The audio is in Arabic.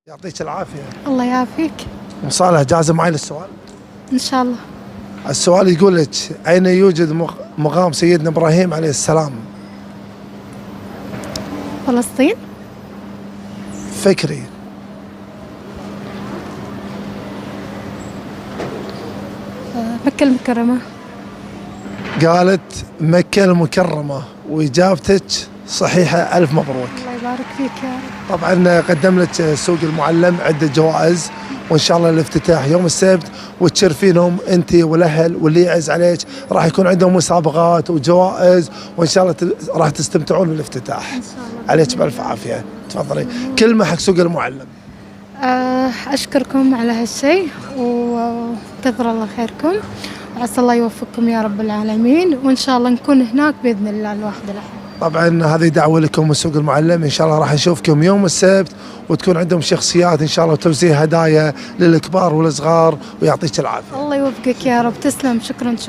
يعطيك العافية. الله يعافيك. مصالح جاهزة معي للسؤال؟ إن شاء الله. السؤال يقول لك أين يوجد مقام سيدنا إبراهيم عليه السلام؟ فلسطين. فكري. مكة المكرمة. قالت مكة المكرمة وإجابتك صحيحة، ألف مبروك. الله يبارك فيك يا رب. طبعا قدم لك سوق المعلم عدة جوائز، وإن شاء الله الافتتاح يوم السبت وتشرفينهم أنت والأهل، واللي يعز عليك راح يكون عندهم مسابقات وجوائز، وإن شاء الله راح تستمتعون بالافتتاح. إن شاء الله. عليك بألف عافية. تفضلي كلمة حق سوق المعلم. أشكركم على هالشيء وكثر الله خيركم، وعسى الله يوفقكم يا رب العالمين، وإن شاء الله نكون هناك بإذن الله الواحد الأحد. طبعا هذه دعوة لكم من سوق المعلم، إن شاء الله راح نشوفكم يوم السبت وتكون عندهم شخصيات إن شاء الله وتوزيع هدايا للكبار والصغار، ويعطيك العافية. الله يوفقك يا رب. تسلم. شكرا لك.